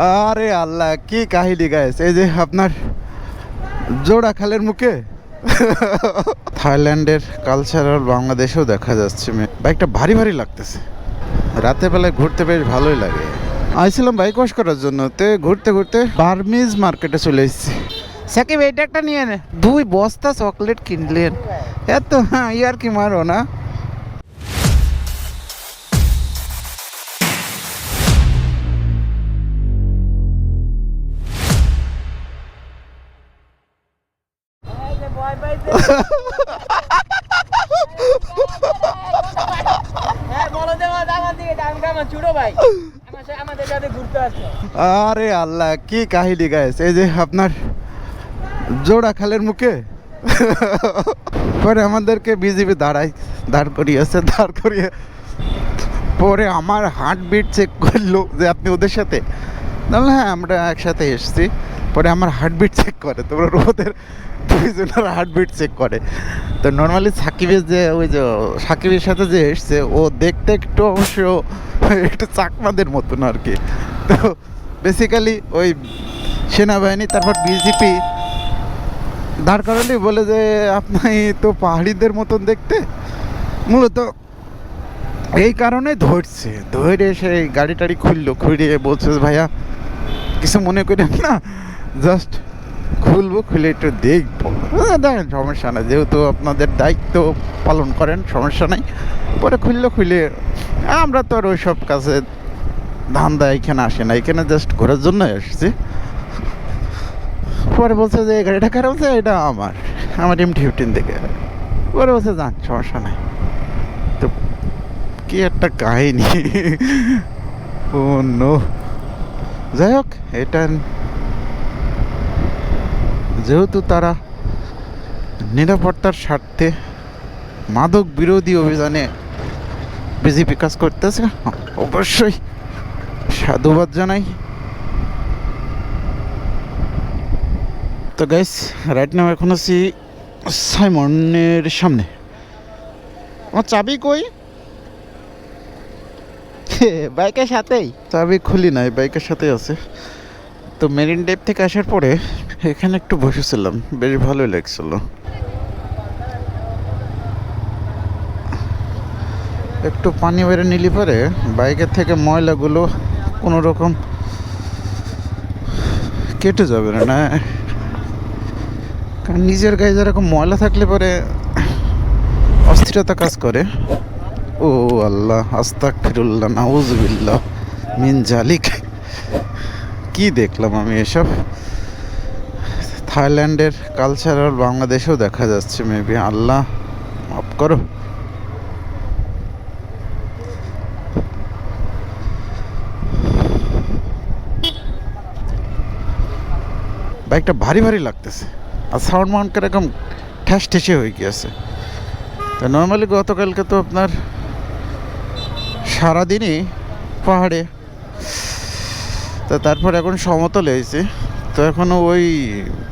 আরে আল্লাহ, কি কাহিনী গাইস! এই যে আপনার জোড়া খালের মুখে থাইল্যান্ডের কালচারাল বাংলাদেশেও দেখা যাচ্ছে। বাইকটা ভারী ভারী লাগতেছে। রাতের বেলায় ঘুরতে বেশ ভালোই লাগে। আইছিলাম বাইক ওয়াশ করার জন্য, তে ঘুরতে ঘুরতে বার্মিজ মার্কেটে চলে এসেছি। সাকিব, এইটা একটা নিয়ে নে। 2 বস্তা চকলেট কিনলেন, এত হ্যাঁ ইয়ার কি মারো না। আরে আল্লাহ, কি কাহিনী গাইস! এই যে আপনার জোড়া খালের মুখে পরে আমাদেরকে বিজিবি দাঁড় করিয়ে পরে আমার হার্টবিট চেক করলো যে আপনি ওদের সাথে। তাহলে হ্যাঁ, আমরা একসাথে এসেছি। পরে আমার হার্টবিট চেক করে, তোমরা ওদের দুইজনের হার্টবিট চেক করে। তো নর্মালি সাকিবের যে ওই যে সাকিবের সাথে যে এসছে, ও দেখতে একটু অবশ্য একটু চাকমাদের মতন আর কি। তো বেসিক্যালি ওই সেনাবাহিনী তারপর বিজেপি দাঁড় করালেই বলে যে আপনি তো পাহাড়িদের মতন দেখতে। মূলত এই কারণে ধরে সেই গাড়ি টাড়ি খুলিয়ে বলছে, ভাইয়া কিছু মনে করেন না, জাস্ট খুলে একটু দেখবো। দেখেন, সমস্যা নাই, যেহেতু আপনাদের দায়িত্ব পালন করেন, সমস্যা নাই। পরে খুলে আমরা তো আর ওইসব কাছে ধান্দা এখানে আসে না, এখানে জাস্ট ঘোরার জন্য এসেছি। পরে বলছে যে এই গাড়িটা কার? বলছে এটা আমার M15 থেকে। পরে বলছে যান, সমস্যা নাই। তো কি একটা কাহিনী! ও নো, যাই হোক, এটা যেহেতু তারা নিরাপত্তার স্বার্থে মাদক বিরোধী অভিযানে বিজেপি কাজ করতেছে, অবশ্যই সাধুবাদ জানাই। তো গাইস, রাইট নাও এখন আছি সাইমনের সামনে। আমার চাবি কই? বাইকের সাথেই। চাবি খুলি নাই, বাইকের সাথেই আছে। তো মেরিন ড্রাইভ থেকে আসার পরে এখানে একটু বসেছিলাম, বেশ ভালোই লাগছিল। একটু পানি বেড়ে নিলি পরে বাইকের থেকে ময়লাগুলো কোনো রকম কেটে যাবে না। কারণ নিজের গায়ে যেরকম ময়লা থাকলে পরে অস্থিরতা কাজ করে। ও আল্লাহ, আস্তাগফিরুল্লাহ, নাউযুবিল্লাহ মিন জালিক। কি দেখলাম আমি এসব! থাইল্যান্ডের কালচারাল বাংলাদেশেও দেখা যাচ্ছে মেবি। আল্লাহ মাফ করো। বাইকটা ভারী ভারী লাগতেছে, আর সাউন্ড মাউন্ড কিরকম ঠেসে হয়ে গিয়েছে। তো নর্মালি গতকালকে তো আপনার সারাদিনই পাহাড়ে, তো তারপর এখন সমতলে এসেছি। তো এখনও ওই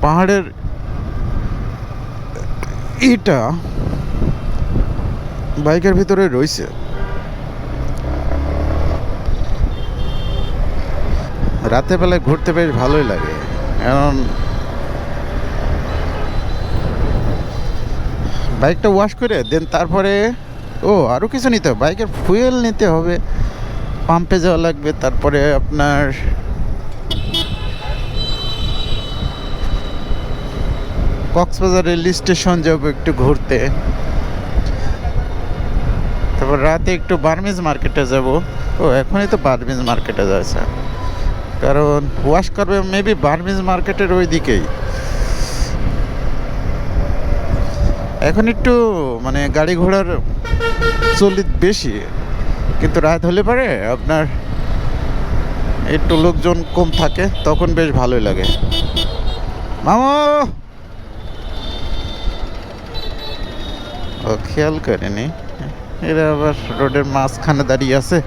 পাহাড়ের ইটা বাইকের ভিতরে রয়েছে। রাতের বেলায় ঘুরতে বেশ ভালোই লাগে, কারণ বাইকটা ওয়াশ করে দেন তারপরে আরও কিছু নিতে হবে। বাইকের ফুয়েল নিতে হবে, পাম্পে যাওয়া লাগবে, তারপরে আপনার কক্সবাজার রেল স্টেশন যাবো একটু ঘুরতে, তারপর রাতে একটু বার্মিজ মার্কেটে যাব। এখনই তো বার্মিজ মার্কেটে যাচ্ছে, কারণ ওয়াশ করবে মেবি বার্মিজ মার্কেটের ওই দিকেই। এখন একটু মানে গাড়ি ঘোড়ার চলিত বেশি, কিন্তু রাত হলে পরে আপনার একটু লোকজন কম থাকে, তখন বেশ ভালোই লাগে। মামা খেয়াল করেনি, এরা আবার রোডের মাঝখানে দাঁড়িয়ে আছে।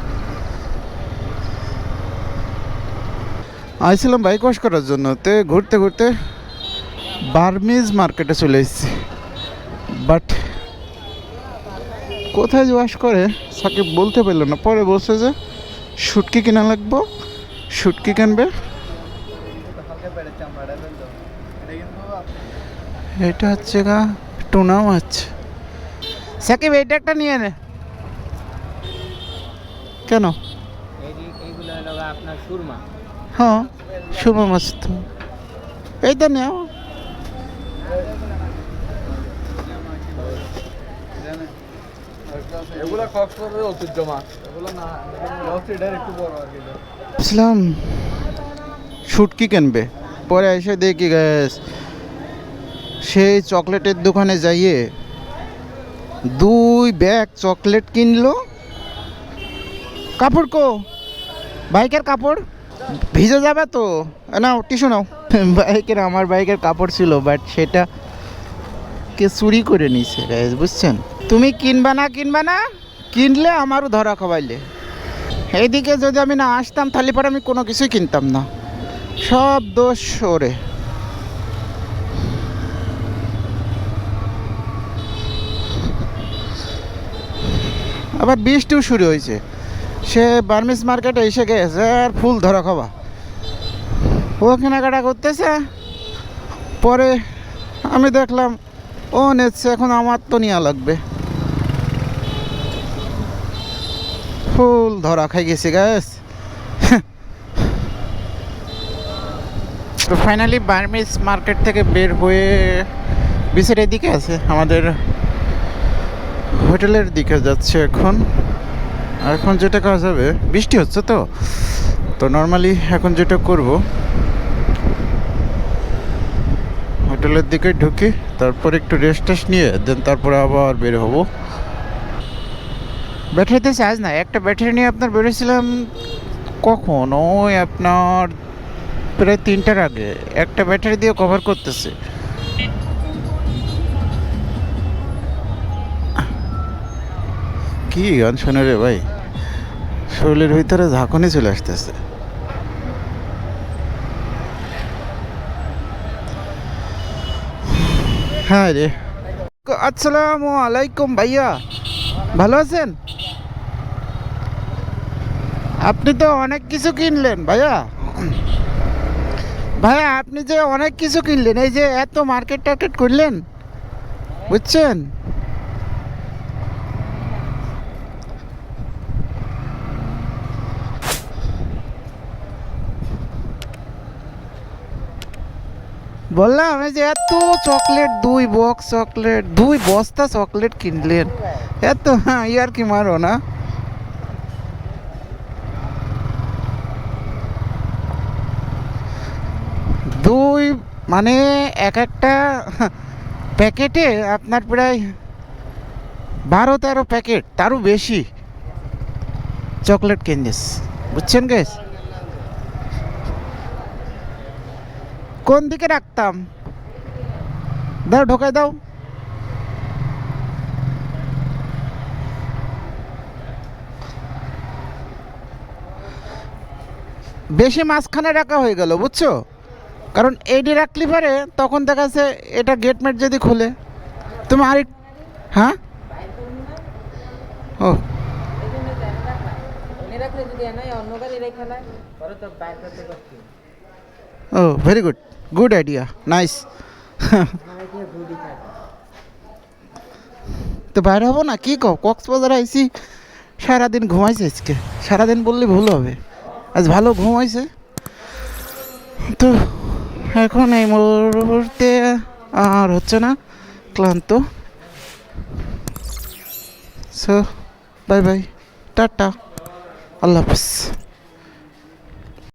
আইছিলাম বাইক ওয়াশ করার জন্য, তে ঘুরতে ঘুরতে বার্মিজ মার্কেটে চলে এসেছি। বাট কোথায় যে ওয়াশ করে সাকিব বলতে পারলো না। পরে বলছে যে শুটকি কিনা লাগবো, শুটকি কিনবে। এটা হচ্ছে গা টুনা মাছ। সাকিব এইটা একটা নিয়ে নে। কেন? এইগুলো হলো আপনার সুরমা। হ্যাঁ সুরমা মাছ তো এইটা নেও। এগুলা কক্সবাজারের ঐতিহ্য মাছ, এগুলো না এটার একটু বড় আর কি। ইসলাম শুটকি কিনবে, পরে এসে দেখি গ্যাস সেই চকলেটের দোকানে যাইয়ে 2 ব্যাগ চকলেট কিনলো। কাপড় কো? বাইকের কাপড় ভিজে যাবে তো, নাও টিস্যু নাও। বাইকের, আমার বাইকের কাপড় ছিল, বাট সেটা কে চুরি করে নিছে গ্যাস, বুঝছেন? তুমি কিনবা না কিনলে আমারও ধরা খাওয়াইলে। এইদিকে যদি আমি না আসতাম তাহলে পরে আমি কোনো কিছুই কিনতাম না, সব দোষ ওরে। আবার বৃষ্টিও শুরু হয়েছে, সে বার্মিস মার্কেটে এসে গেছে আর ফুল ধরা খাওয়া। ও কেনাকাটা করতেছে, পরে আমি দেখলাম ও নিচ্ছে, এখন আমার তো নেওয়া লাগবে। ফুল ধরা খাই গেছে গ্যাস। তো ফাইনালি বার্মিস মার্কেট থেকে বের হয়ে বিচের এদিকে আছে, আমাদের হোটেলের দিকে যাচ্ছে এখন। এখন যেটা কাজ হবে, বৃষ্টি হচ্ছে তো নর্মালি এখন যেটা করব, হোটেলের দিকে ঢুকি, তারপর একটু রেস্ট নিয়ে দেন তারপরে আবার বের হব। ব্যাটারিতে চার্জ নাই, একটা ব্যাটারি নিয়ে আপনার বেরোছিলাম কখন, ওই আপনার প্রায় 3টার আগে। একটা ব্যাটারি দিয়ে কভার করতেছে। কি গান শোনে রে ভাই, শরীরের ভিতরে ঝাঁকুনি চলে আসতেছে। হ্যাঁ রে, আসসালামু আলাইকুম ভাইয়া, ভালো আছেন? আপনি তো অনেক কিছু কিনলেন ভাইয়া। ভাইয়া আপনি যে অনেক কিছু কিনলেন, এই যে এত মার্কেট টার্কেট করলেন, বুঝছেন? বললাম এই যে এত চকলেট, 2 বক্স চকলেট, 2 বস্তা চকলেট কিনলেন, এত ইয়ার কি মারো না? দুই মানে এক একটা প্যাকেটে আপনার প্রায় 12-13 প্যাকেট, তারও বেশি চকলেট কিনছিস, বুঝছেন গেস? কোন দিকে রাখতাম? দাও ঢোকাই দাও। বেশি মাঝখানে রাখা হয়ে গেল, বুঝছো? কারণ এইটি রাখলে পারে তখন দেখা যাচ্ছে এটা গেটমেট যদি খুলে তুমি আর। হ্যাঁ ও ও very good, good idea, nice. তো বাইরে হবো না, কি কও? কক্সবাজার আইছি, সারাদিন ঘুমাইছে আজকে, সারাদিন বললে ভুল হবে, আজ ভালো ঘুমাইছে। তো এখন এই মুহূর্তে আর হচ্ছে না, ক্লান্ত। সো বাই বাই, টাটা, আল্লাহ হাফিজ।